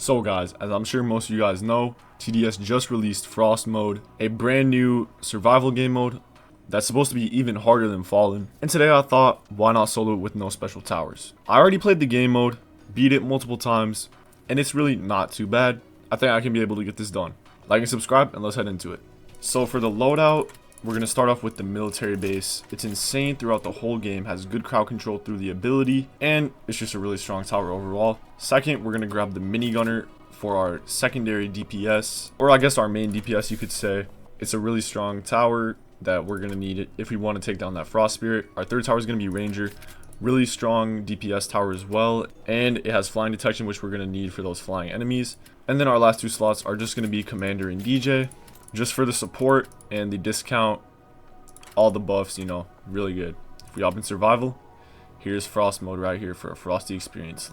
So guys, as I'm sure most of you guys know, TDS just released Frost Mode, a brand new survival game mode that's supposed to be even harder than Fallen. And today I thought, why not solo it with no special towers? I already played the game mode, beat it multiple times, and it's really not too bad. I think I can be able to get this done. Like and subscribe, and let's head into it. So for the loadout, we're going to start off with the military base. It's insane throughout the whole game, has good crowd control through the ability, and it's just a really strong tower overall. Second, we're going to grab the minigunner for our secondary DPS, or I guess our main DPS you could say. It's a really strong tower that we're going to need it if we want to take down that Frost Spirit. Our third tower is going to be Ranger, really strong DPS tower as well, and it has flying detection, which we're going to need for those flying enemies. And then our last two slots are just going to be Commander and DJ, just for the support and the discount, all the buffs, you know, really good. If we hop in survival, here's Frost mode right here for a frosty experience.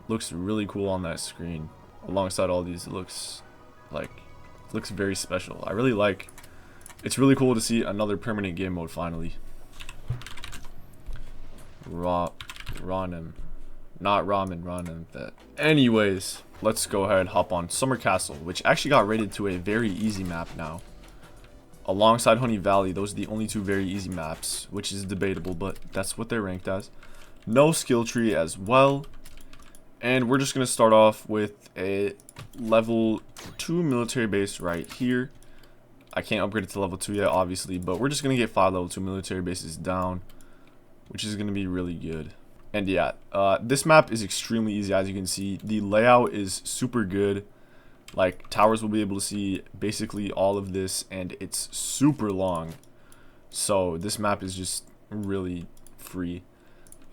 Looks really cool on that screen. Alongside all these, it looks very special. I really like. It's really cool to see another permanent game mode finally. Ramen, not ramen, ramen. That. Anyways, let's go ahead and hop on Summer Castle, which actually got rated to a very easy map now. Alongside Honey Valley, those are the only two very easy maps, which is debatable, but that's what they're ranked as. No skill tree as well. And we're just going to start off with a level 2 military base right here. I can't upgrade it to level 2 yet, obviously, but we're just going to get 5 level 2 military bases down, which is going to be really good. And yeah, this map is extremely easy, as you can see. The layout is super good. Like, towers will be able to see basically all of this, and it's super long. So this map is just really free.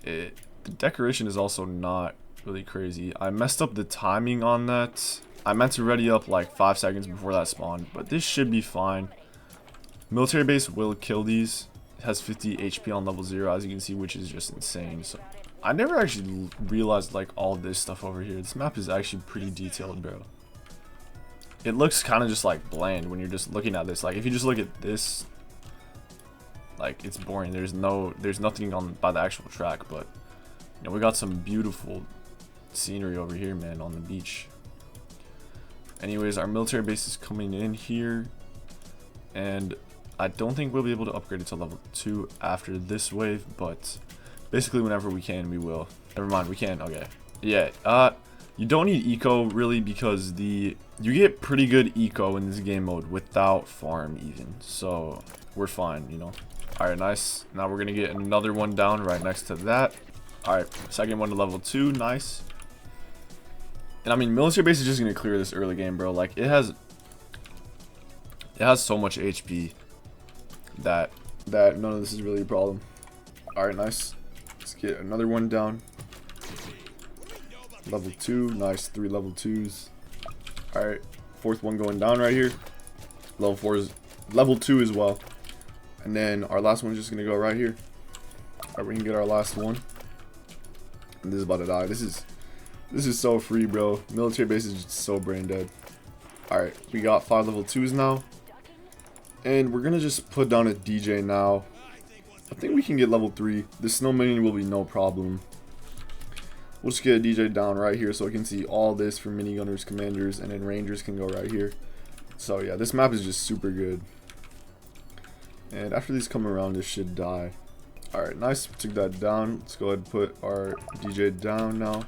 The decoration is also not really crazy. I messed up the timing on that. I meant to ready up like 5 seconds before that spawned, but this should be fine. Military base will kill these. It has 50 HP on level 0, as you can see, which is just insane. So I never actually realized like all this stuff over here. This map is actually pretty detailed, bro. It looks kind of just like bland when you're just looking at this. Like if you just look at this, like it's boring. There's nothing on by the actual track, but you know, we got some beautiful scenery over here, man, on the beach. Anyways, our military base is coming in here, and I don't think we'll be able to upgrade it to level 2 after this wave, but basically whenever we can, we will. Never mind, we can. Okay. Yeah, you don't need eco really, because you get pretty good eco in this game mode without farm even, so we're fine, you know. Alright, nice. Now we're gonna get another one down right next to that. Alright, second one to level 2, nice. And I mean, military base is just gonna clear this early game, bro. Like it has so much HP that none of this is really a problem. Alright, nice. Let's get another one down. Level 2, nice. 3 level 2s. Alright, fourth one going down right here. Level 4 is level 2 as well. And then our last one is just gonna go right here. Alright, we can get our last one. And this is about to die. This is so free, bro. Military base is just so brain dead. Alright, we got 5 level 2s now. And we're gonna just put down a DJ now. I think we can get level 3. The snow minion will be no problem. We'll just get a DJ down right here so I can see all this for minigunners, commanders, and then rangers can go right here. So yeah, this map is just super good. And after these come around, this should die. Alright, nice. We took that down. Let's go ahead and put our DJ down now.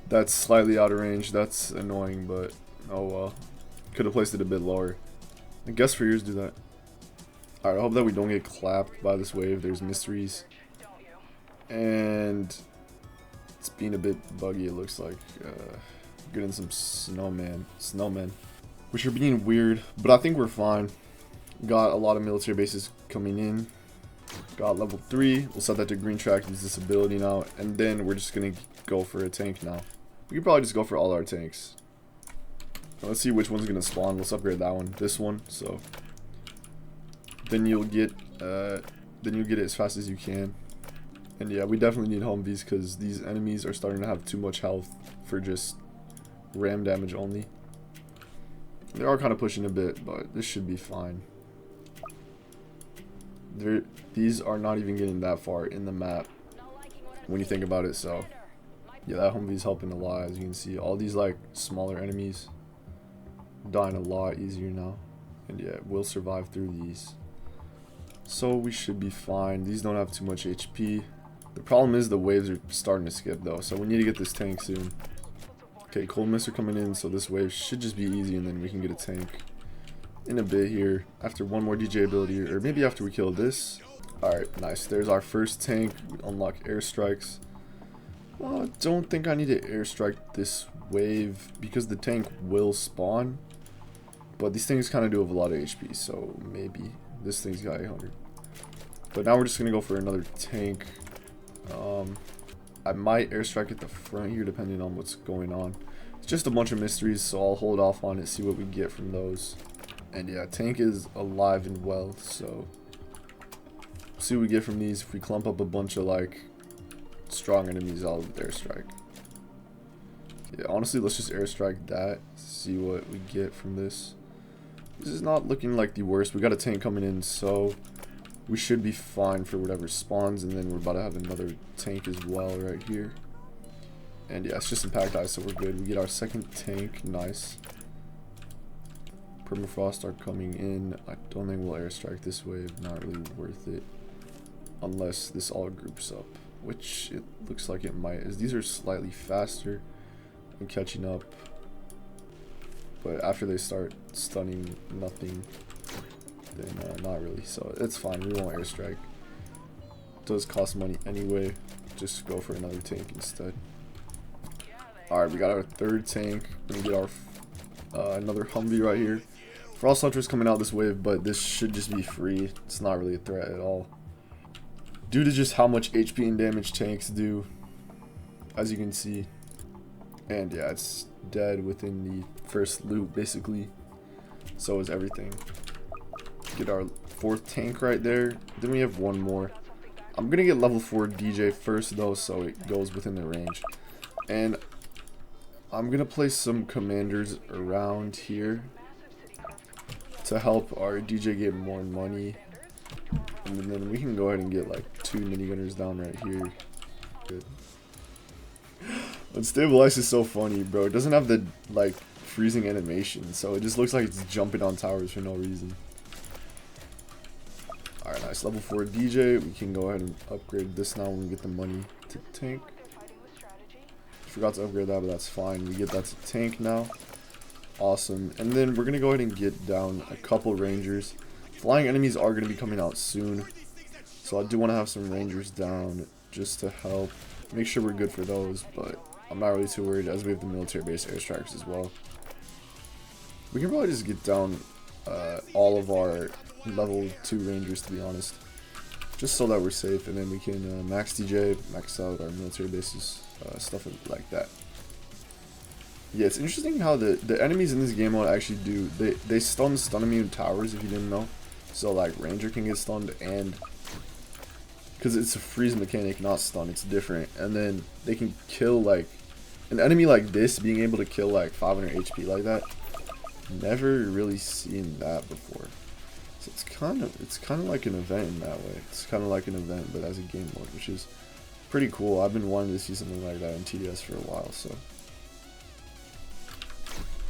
That's slightly out of range. That's annoying, but oh well. Could have placed it a bit lower. I guess for yours do that. Alright, I hope that we don't get clapped by this wave. There's mysteries. And it's being a bit buggy, it looks like. Getting some snowmen. Which are being weird, but I think we're fine. Got a lot of military bases coming in. Got level 3. We'll set that to green track, use this ability now. And then we're just going to go for a tank now. We could probably just go for all our tanks. Now let's see which one's going to spawn. Let's upgrade that one. This one. So then you'll get it as fast as you can. And yeah, we definitely need Humvees because these enemies are starting to have too much health for just ram damage only. They are kind of pushing a bit, but this should be fine. These are not even getting that far in the map when you think about it, so Yeah, that Humvee's helping a lot. As you can see, all these like smaller enemies dying a lot easier now. And yeah, we'll survive through these. So we should be fine. These don't have too much HP. The problem is the waves are starting to skip though, so we need to get this tank soon. Okay, cold mists are coming in, so this wave should just be easy, and then we can get a tank in a bit here after one more DJ ability, or maybe after we kill this. Alright, nice. There's our first tank. We unlock airstrikes. Well, I don't think I need to airstrike this wave because the tank will spawn. But these things kind of do have a lot of HP, so maybe this thing's got 800. But now we're just going to go for another tank. I might airstrike at the front here depending on what's going on. It's just a bunch of mysteries, so I'll hold off on it, see what we get from those. And yeah, tank is alive and well, so see what we get from these. If we clump up a bunch of like strong enemies, I'll airstrike. Yeah, honestly, let's just airstrike that, see what we get from this. This is not looking like the worst. We got a tank coming in, so we should be fine for whatever spawns, and then we're about to have another tank as well right here. And yeah, it's just some packed ice, so we're good. We get our second tank, nice. Permafrost are coming in. I don't think we'll airstrike this wave, not really worth it. Unless this all groups up, which it looks like it might, as these are slightly faster and catching up. But after they start stunning nothing, then not really, so it's fine. We won't airstrike. It does cost money anyway. Just go for another tank instead. Alright, we got our third tank. We get our another Humvee right here. Frost Hunter's coming out this wave, but this should just be free. It's not really a threat at all, due to just how much HP and damage tanks do, as you can see. And yeah, it's dead within the first loop basically. So is everything. Get our fourth tank right there. Then we have one more. I'm gonna get level 4 DJ first though, so it goes within the range. And I'm gonna place some commanders around here to help our DJ get more money. And then we can go ahead and get like 2 minigunners down right here. Good. Unstabilized is so funny, bro. It doesn't have the like freezing animation, so it just looks like it's jumping on towers for no reason. Alright, nice. Level 4 DJ. We can go ahead and upgrade this now when we get the money to tank. Forgot to upgrade that, but that's fine. We get that to tank now. Awesome. And then we're going to go ahead and get down a couple rangers. Flying enemies are going to be coming out soon, so I do want to have some rangers down just to help make sure we're good for those, but I'm not really too worried as we have the military base airstrikes as well. We can probably just get down all of our level 2 rangers, to be honest, just so that we're safe, and then we can max DJ, max out our military bases, stuff like that. Yeah, it's interesting how the enemies in this game mode actually do, they stun immune towers, if you didn't know. So like ranger can get stunned, and because it's a freeze mechanic, not stun, it's different. And then they can kill like an enemy like this, being able to kill like 500 HP like that. Never really seen that before. So it's kind of like an event in that way. It's kind of like an event, but as a game mode, which is pretty cool. I've been wanting to see something like that in TDS for a while. So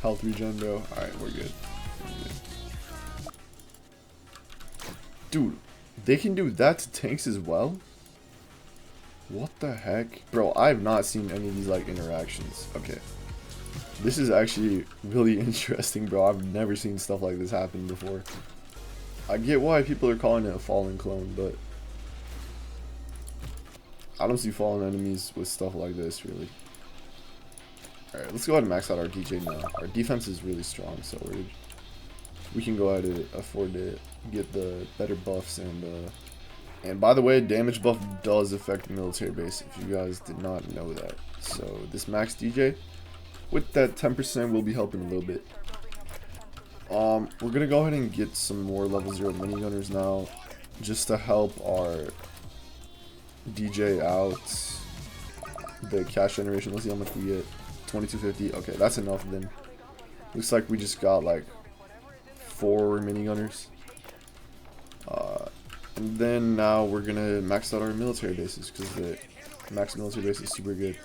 health regen, bro. All right, we're good. Dude, they can do that to tanks as well? What the heck? Bro, I have not seen any of these like interactions. Okay. This is actually really interesting, bro. I've never seen stuff like this happen before. I get why people are calling it a fallen clone, but I don't see fallen enemies with stuff like this, really. Alright, let's go ahead and max out our DJ now. Our defense is really strong, so we can go ahead and afford to get the better buffs. And by the way, damage buff does affect the military base, if you guys did not know that. So this max DJ, with that 10%, will be helping a little bit. We're gonna go ahead and get some more level 0 minigunners now, just to help our DJ out. The cash generation, let's see how much we get. 2250. Okay, that's enough then. Looks like we just got like 4 minigunners. And then now we're gonna max out our military bases, because the max military base is super good.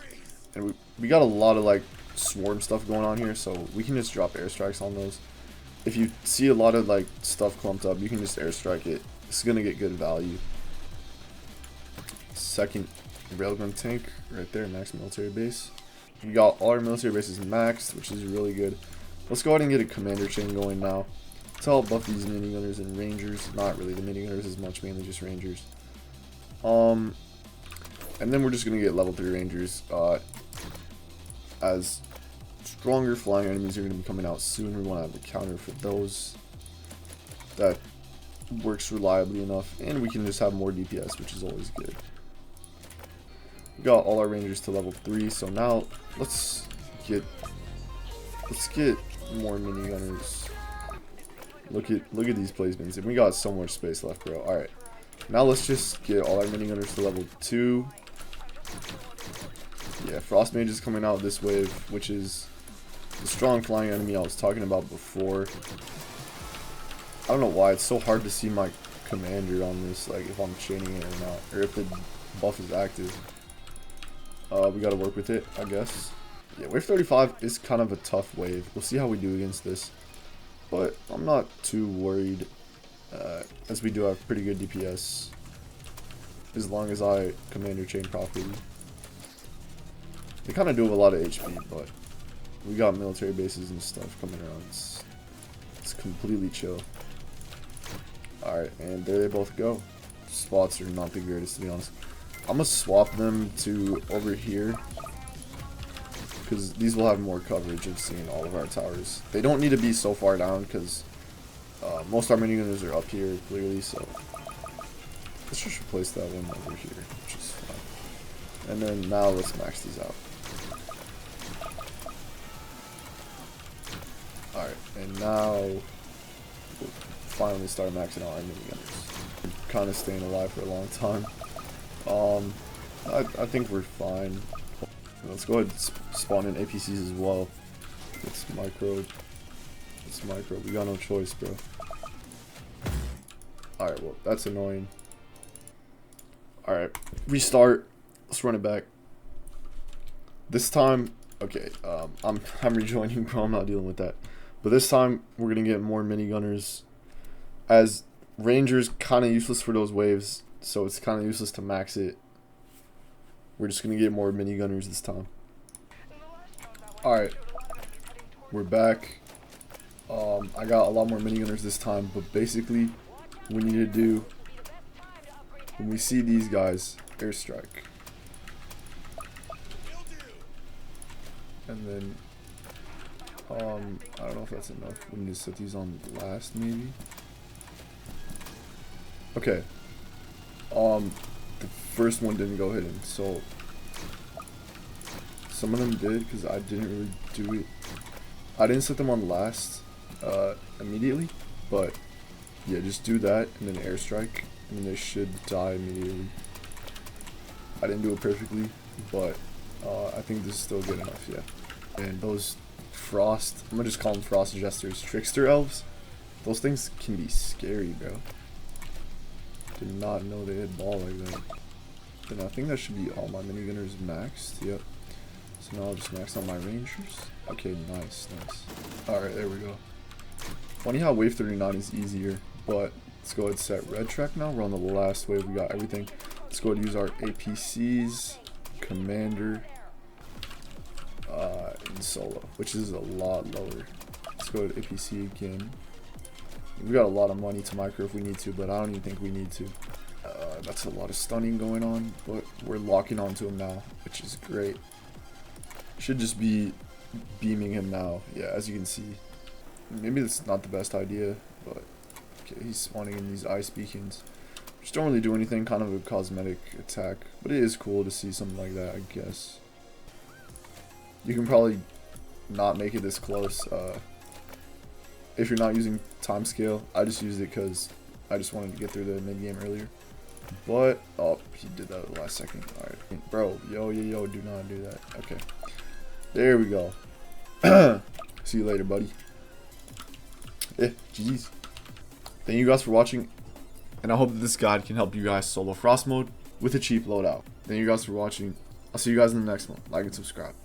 And we got a lot of like swarm stuff going on here, so we can just drop airstrikes on those. If you see a lot of like stuff clumped up, you can just airstrike it. It's gonna get good value. Second railgun tank right there, max military base. We got all our military bases maxed, which is really good. Let's go ahead and get a commander chain going now to help buff these minigunners and rangers. Not really the minigunners as much, mainly just rangers. And then we're just gonna get level 3 rangers as stronger flying enemies are gonna be coming out soon. We want to have the counter for those. That works reliably enough, and we can just have more DPS, which is always good. We got all our rangers to level 3, so now let's get more minigunners. Look at these placements, and we got so much space left, bro. All right, now let's just get all our minigunners to level 2. Yeah, Frost Mage is coming out this wave, which is the strong flying enemy I was talking about before. I don't know why it's so hard to see my commander on this, like if I'm chaining it or not, or if the buff is active. We gotta work with it, I guess. Yeah, wave 35 is kind of a tough wave. We'll see how we do against this, but I'm not too worried, as we do have pretty good DPS, as long as I commander chain properly. They kind of do have a lot of HP, but we got military bases and stuff coming around. It's completely chill. Alright, and there they both go. Spots are not the greatest, to be honest. I'm gonna swap them to over here, because these will have more coverage of seeing all of our towers. They don't need to be so far down, because most of our minigunners are up here, clearly, so let's just replace that one over here, which is fine. And then now let's max these out. Alright, and now we'll finally start maxing out our minigunners. We're kind of staying alive for a long time. I think we're fine. Let's go ahead and spawn in APCs as well. It's micro. It's micro. We got no choice, bro. Alright, well, that's annoying. Alright, restart. Let's run it back. This time, okay, I'm rejoining, bro. I'm not dealing with that. But this time, we're gonna get more minigunners. As Rangers, kind of useless for those waves, so it's kind of useless to max it. We're just gonna get more minigunners this time. Alright, we're back. I got a lot more minigunners this time, but basically, we need to do, when we see these guys, airstrike. And then, I don't know if that's enough. We need to set these on last, maybe. Okay. The first one didn't go hidden, so some of them did, because I didn't really do it. I didn't set them on last immediately, but yeah, just do that and then airstrike, and then they should die immediately. I didn't do it perfectly, but I think this is still good enough, yeah. And those frost, I'm gonna just call them frost jesters, trickster elves, those things can be scary, bro. Did not know they had ball like that. And I think that should be all my minigunners maxed. Yep. So now I'll just max out my rangers. Okay, nice, nice. Alright, there we go. Funny how wave 39 is easier, but let's go ahead and set red track now. We're on the last wave, we got everything. Let's go ahead and use our APCs, commander, and solo, which is a lot lower. Let's go to APC again. We got a lot of money to micro if we need to, but I don't even think we need to. That's a lot of stunning going on, but we're locking onto him now, which is great. Should just be beaming him now. Yeah, as you can see. Maybe that's not the best idea, but okay, he's spawning in these ice beacons. Just don't really do anything, kind of a cosmetic attack, but it is cool to see something like that, I guess. You can probably not make it this close. If you're not using time scale, I just used it because I just wanted to get through the mid game earlier. But oh, he did that at the last second. All right, bro, yo, do not do that. Okay, there we go. See you later, buddy. Yeah, GG's. Thank you guys for watching, and I hope that this guide can help you guys solo frost mode with a cheap loadout. Thank you guys for watching. I'll see you guys in the next one. Like and subscribe.